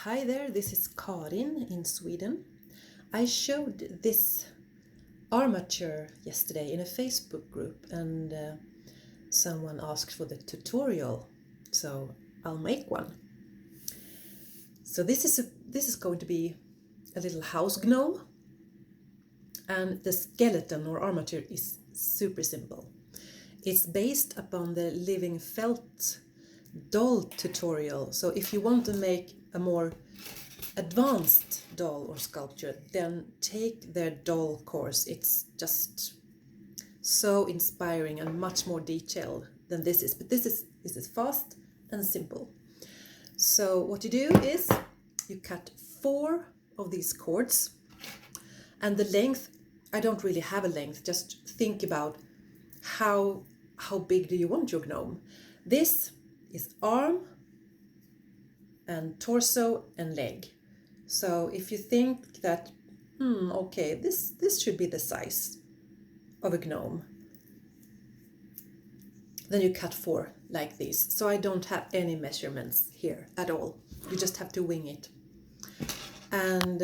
Hi there, this is Karin in Sweden. I showed this armature yesterday in a Facebook group and someone asked for the tutorial, so I'll make one. So this is going to be a little house gnome, and the skeleton or armature is super simple. It's based upon the living felt doll tutorial, so if you want to make a more advanced doll or sculpture, then take their doll course. It's just so inspiring and much more detailed than this is, but this is fast and simple. So what you do is you cut 4 of these cords, and the length, I don't really have a length, just think about how big do you want your gnome. This is arm and torso and leg. So if you think that, okay, this should be the size of a gnome, then you cut 4 like this. So I don't have any measurements here at all. You just have to wing it. And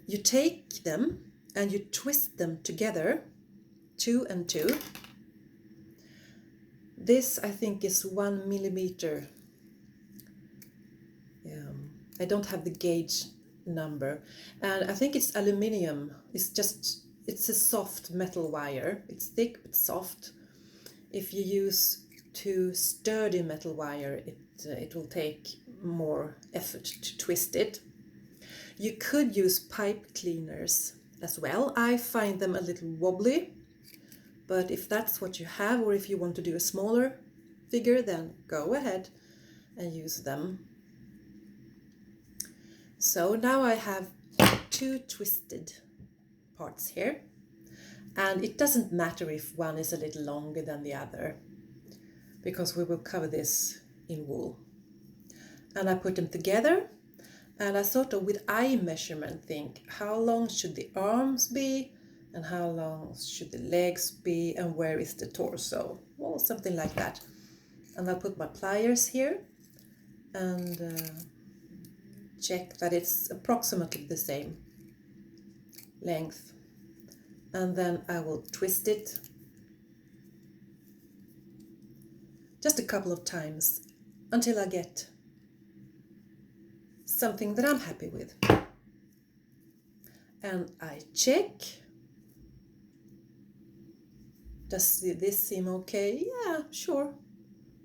you take them and you twist them together, 2 and 2. This I think is 1 millimeter. I don't have the gauge number, and I think it's aluminium. It's a soft metal wire. It's thick but soft. If you use too sturdy metal wire, it will take more effort to twist it. You could use pipe cleaners as well. I find them a little wobbly, but if that's what you have, or if you want to do a smaller figure, then go ahead and use them. So now I have 2 twisted parts here, and it doesn't matter if one is a little longer than the other, because we will cover this in wool. And I put them together, and I sort of with eye measurement think, how long should the arms be, and how long should the legs be, and where is the torso? Well, something like that. And I'll put my pliers here and check that it's approximately the same length, and then I will twist it just a couple of times until I get something that I'm happy with. And I check, does this seem okay? Yeah, sure,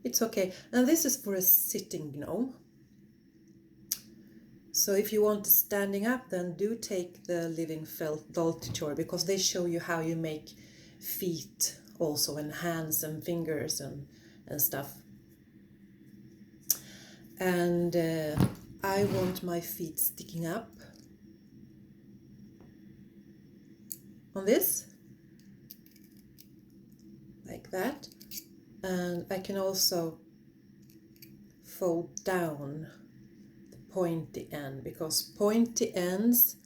it's okay. And this is for a sitting gnome. So if you want standing up, then do take the living felt doll tutorial, because they show you how you make feet also, and hands and fingers and stuff. And I want my feet sticking up on this, like that. And I can also fold down pointy end, because pointy ends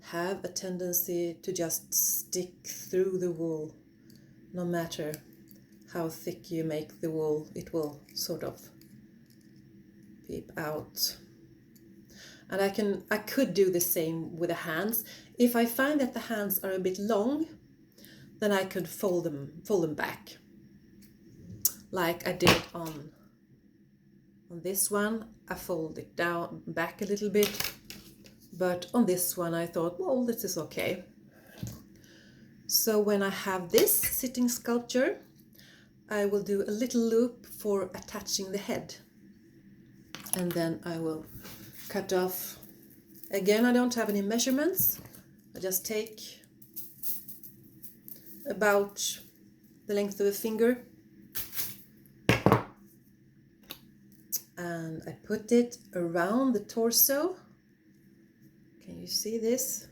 have a tendency to just stick through the wool. No matter how thick you make the wool, it will sort of peep out. And I could do the same with the hands. If I find that the hands are a bit long, then I could fold them back, like I did on this one. I fold it down back a little bit, but on this one I thought, well, this is okay. So when I have this sitting sculpture, I will do a little loop for attaching the head, and then I will cut off. Again, I don't have any measurements. I just take about the length of a finger, and I put it around the torso. Can you see this?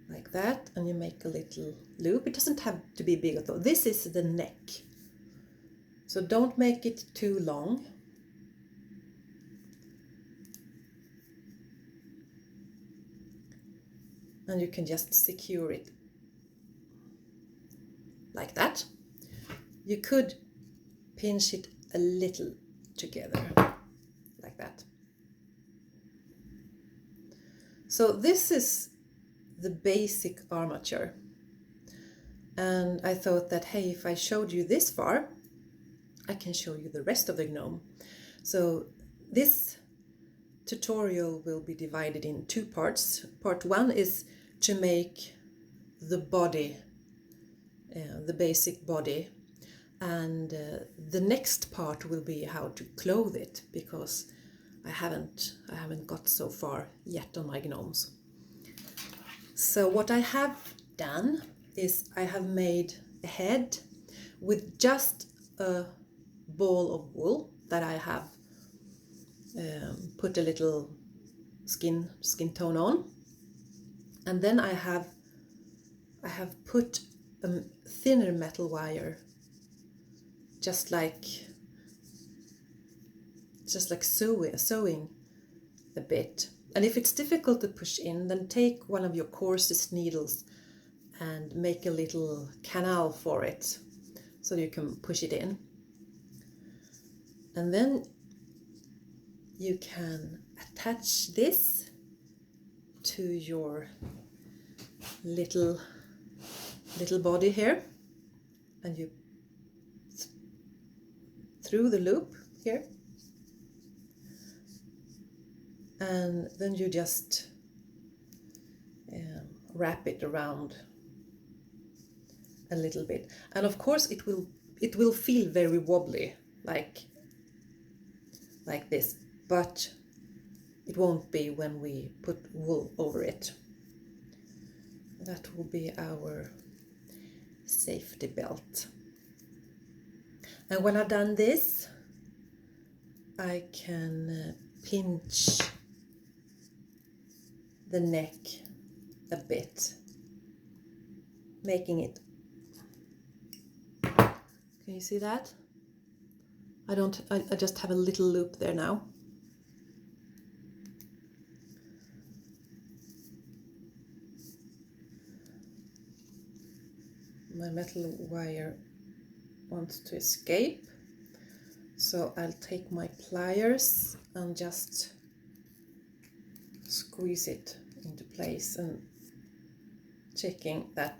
Like that, and you make a little loop. It doesn't have to be big at all. This is the neck, so don't make it too long. And you can just secure it like that. You could pinch it a little together, like that. So this is the basic armature. And I thought that, hey, if I showed you this far, I can show you the rest of the gnome. So this tutorial will be divided in two parts. Part one is to make the body, the basic body. And the next part will be how to clothe it, because I haven't got so far yet on my gnomes. So what I have done is I have made a head with just a ball of wool that I have put a little skin tone on, and then I have put a thinner metal wire, just like sewing a bit. And if it's difficult to push in, then take one of your coarsest needles and make a little canal for it so you can push it in. And then you can attach this to your little body here, and you through the loop here, and then you just wrap it around a little bit. And of course it will feel very wobbly like this, but it won't be when we put wool over it. That will be our safety belt. And when I've done this, I can pinch the neck a bit, making it. Can you see that? I just have a little loop there now. My metal wire wants to escape, so I'll take my pliers and just squeeze it into place, and checking that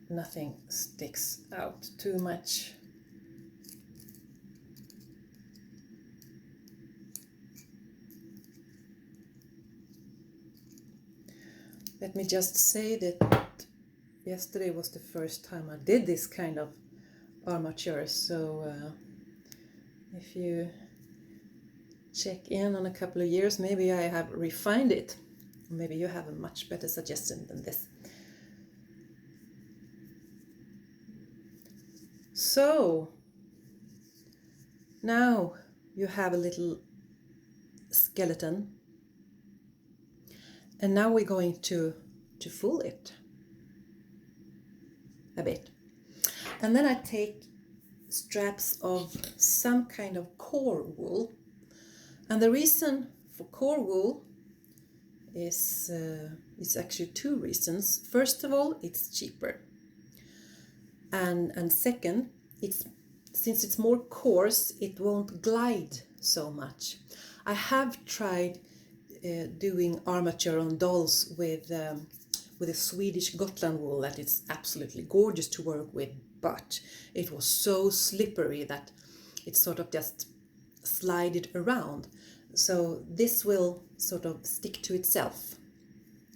nothing sticks out too much. Let me just say that yesterday was the first time I did this kind of armature, so if you check in on a couple of years, maybe I have refined it. Maybe you have a much better suggestion than this. So now you have a little skeleton, and now we're going to fool it a bit. And then I take straps of some kind of core wool, and the reason for core wool is actually two reasons. First of all, it's cheaper, and second, since it's more coarse, it won't glide so much. I have tried doing armature on dolls with a Swedish Gotland wool that is absolutely gorgeous to work with, but it was so slippery that it sort of just slided around. So this will sort of stick to itself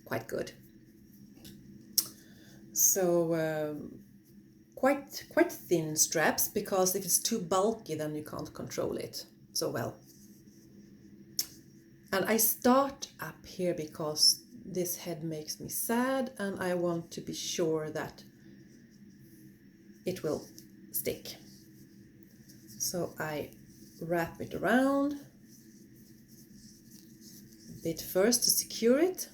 quite good. So quite thin straps, because if it's too bulky then you can't control it so well. And I start up here because this head makes me sad, and I want to be sure that it will stick. So I wrap it around a bit first to secure it,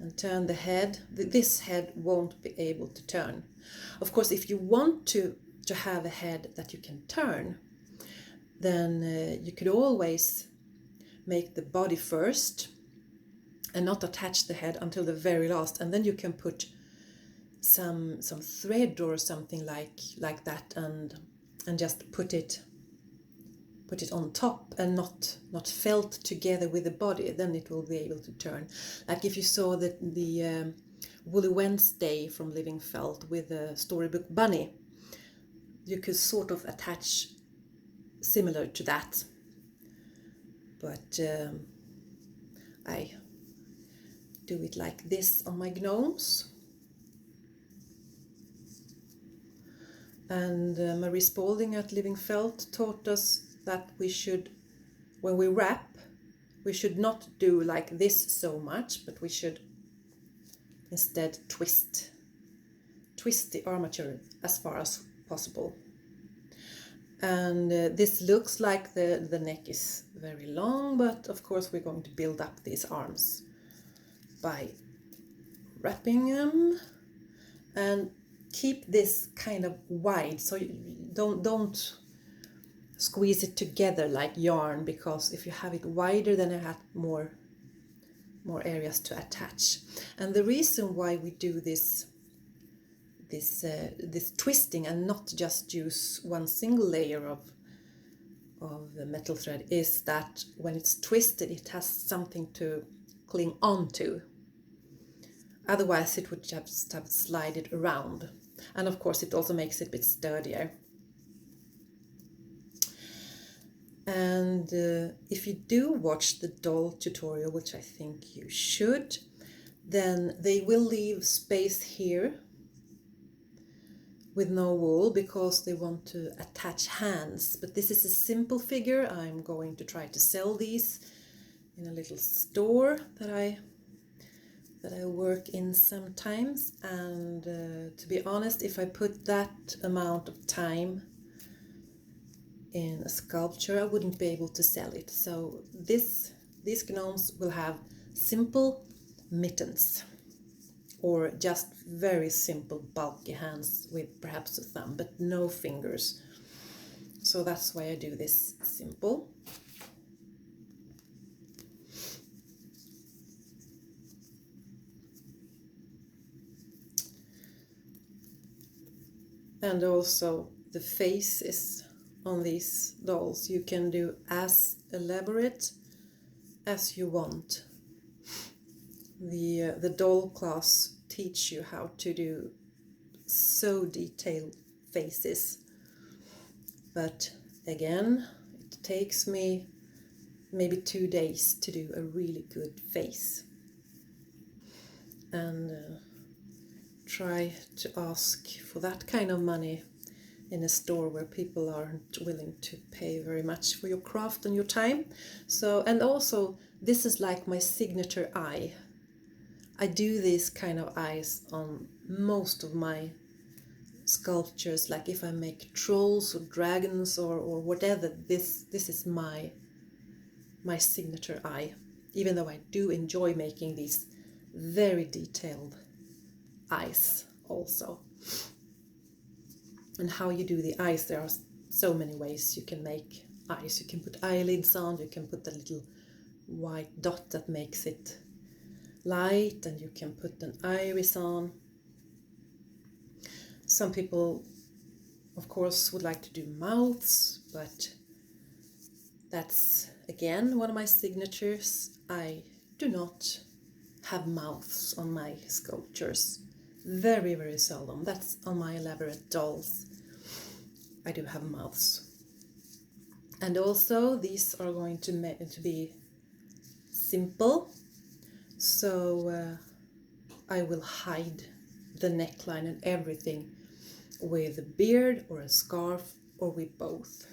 and turn the head. This head won't be able to turn. Of course, if you want to have a head that you can turn, then you could always make the body first and not attach the head until the very last, and then you can put some thread or something like that, and just put it put it on top and not felt together with the body, then it will be able to turn. Like if you saw the Woolly Wednesday from Living Felt with the storybook bunny, you could sort of attach similar to that. But I do it like this on my gnomes. And Marie Spalding at Living Felt taught us that we should, when we wrap, we should not do like this so much, but we should instead twist the armature as far as possible. And this looks like the neck is very long, but of course we're going to build up these arms by wrapping them, and keep this kind of wide, so you don't squeeze it together like yarn, because if you have it wider then you have more areas to attach. And the reason why we do this twisting and not just use one single layer of the metal thread is that when it's twisted it has something to cling on to. Otherwise it would just have slided around. And of course it also makes it a bit sturdier. And if you do watch the doll tutorial, which I think you should, then they will leave space here with no wool because they want to attach hands. But this is a simple figure. I'm going to try to sell these in a little store that I work in sometimes. And to be honest, if I put that amount of time in a sculpture, I wouldn't be able to sell it. So these gnomes will have simple mittens, or just very simple bulky hands with perhaps a thumb, but no fingers. So that's why I do this simple. And also the faces on these dolls you can do as elaborate as you want. The doll class teach you how to do so detailed faces, but again it takes me maybe 2 days to do a really good face. And try to ask for that kind of money in a store where people aren't willing to pay very much for your craft and your time. So, and also this is like my signature eye. I do these kind of eyes on most of my sculptures, like if I make trolls or dragons or whatever, this is my signature eye, even though I do enjoy making these very detailed eyes also. And how you do the eyes, there are so many ways you can make eyes. You can put eyelids on, you can put a little white dot that makes it light, and you can put an iris on. Some people of course would like to do mouths, but that's again one of my signatures. I do not have mouths on my sculptures. Very, very seldom. That's on my elaborate dolls. I do have mouths. And also these are going to be simple. So I will hide the neckline and everything with a beard or a scarf or with both.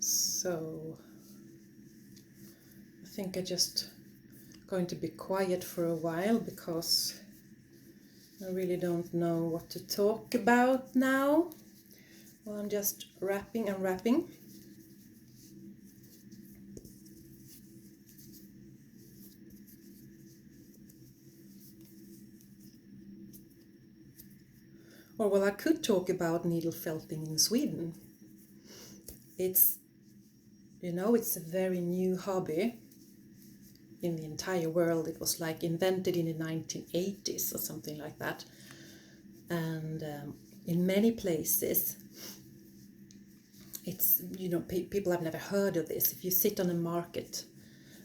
So I think I'm just going to be quiet for a while because I really don't know what to talk about now. Well, I'm just wrapping and wrapping. Or well, I could talk about needle felting in Sweden. It's, you know, it's a very new hobby. in the entire world. It was like invented in the 1980s or something like that. And in many places, it's, you know, people have never heard of this. If you sit on a market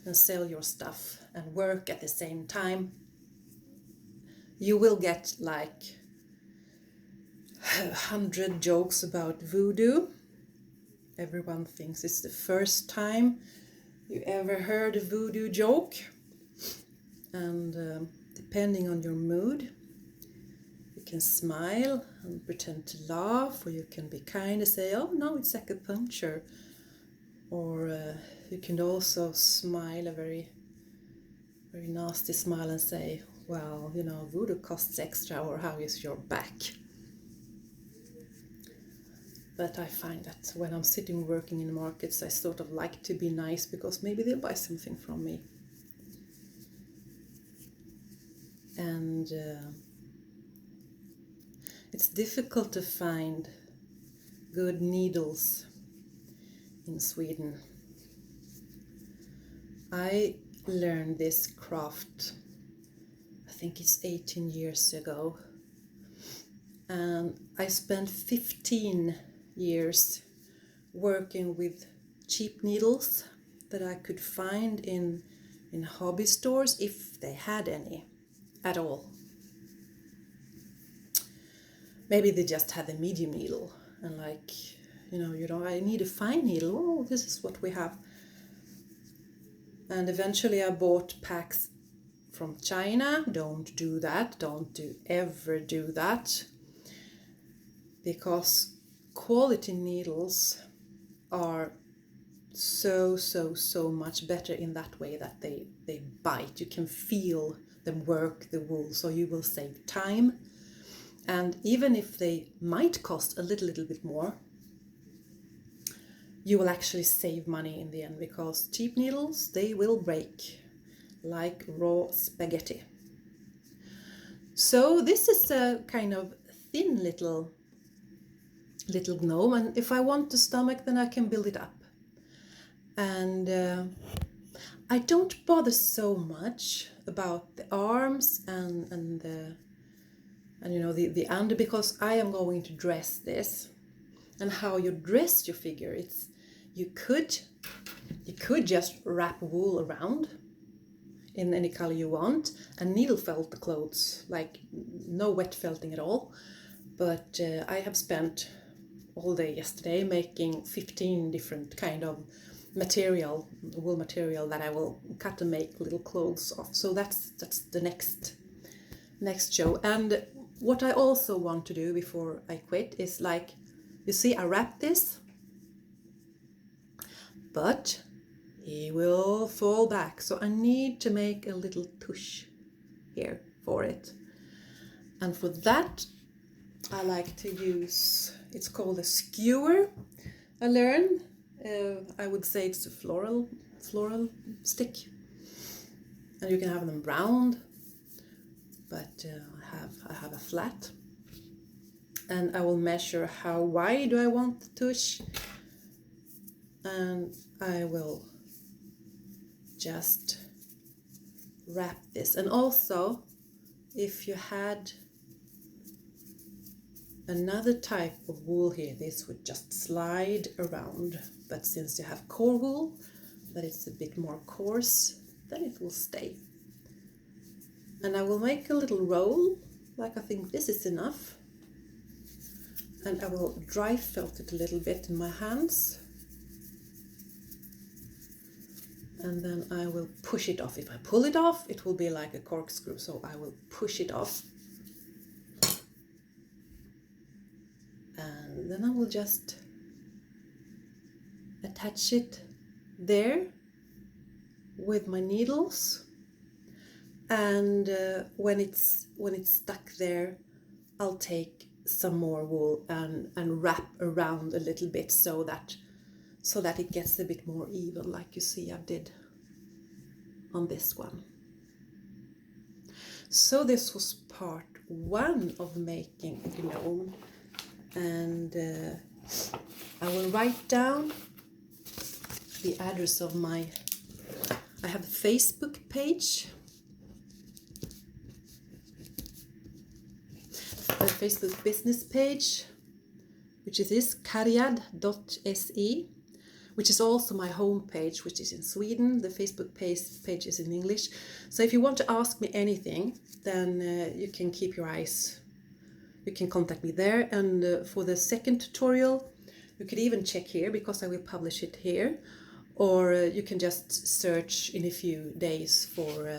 and sell your stuff and work at the same time, you will get like 100 jokes about voodoo. Everyone thinks it's the first time you ever heard a voodoo joke. And depending on your mood, you can smile and pretend to laugh, or you can be kind and say, oh no, it's acupuncture. Or you can also smile a very, very nasty smile and say, well, you know, voodoo costs extra, or how is your back? But I find that when I'm sitting working in markets, I sort of like to be nice, because maybe they'll buy something from me. And it's difficult to find good needles in Sweden. I learned this craft, I think it's 18 years ago. And I spent 15 years working with cheap needles that I could find in hobby stores, if they had any at all. Maybe they just had a medium needle, and like, you know, I need a fine needle. Oh, this is what we have. And eventually I bought packs from China. Don't do that. Don't ever do that. Because quality needles are so much better in that way, that they bite. You can feel them work the wool, so you will save time. And even if they might cost a little bit more, you will actually save money in the end, because cheap needles, they will break like raw spaghetti. So this is a kind of thin little gnome, and if I want the stomach, then I can build it up. And I don't bother so much about the arms and you know, the under, because I am going to dress this. And how you dress your figure, it's, you could just wrap wool around in any color you want and needle felt the clothes, like no wet felting at all. But I have spent all day yesterday making 15 different kind of material, wool material, that I will cut and make little clothes of. So that's the next show. And what I also want to do before I quit is, like, you see, I wrap this, but he will fall back. So I need to make a little tush here for it. And for that, I like to use, it's called a skewer, I learned. I would say it's a floral stick. And you can have them round, but I have a flat. And I will measure how wide do I want the tush. And I will just wrap this. And also, if you had another type of wool here, this would just slide around. But since you have core wool, that it's a bit more coarse, then it will stay. And I will make a little roll, like I think this is enough. And I will dry felt it a little bit in my hands. And then I will push it off. If I pull it off, it will be like a corkscrew, so I will push it off. And then I will just attach it there with my needles. And when it's stuck there, I'll take some more wool and wrap around a little bit, so that it gets a bit more even, like you see I did on this one. So this was part 1 of making a gnome, and I will write down the address of my, I have a Facebook page, a Facebook business page, which is this karyad.se, which is also my home page, which is in Sweden. The Facebook page is in English. So if you want to ask me anything, then you can keep your eyes, you can contact me there. And for the second tutorial, you could even check here, because I will publish it here. Or you can just search in a few days for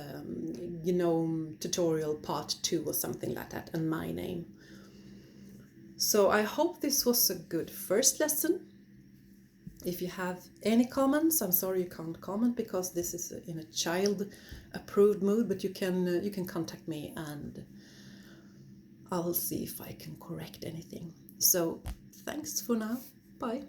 gnome tutorial part 2 or something like that, and my name. So I hope this was a good first lesson. If you have any comments, I'm sorry you can't comment because this is in a child approved mood, but you can contact me and I'll see if I can correct anything. So thanks for now. Bye.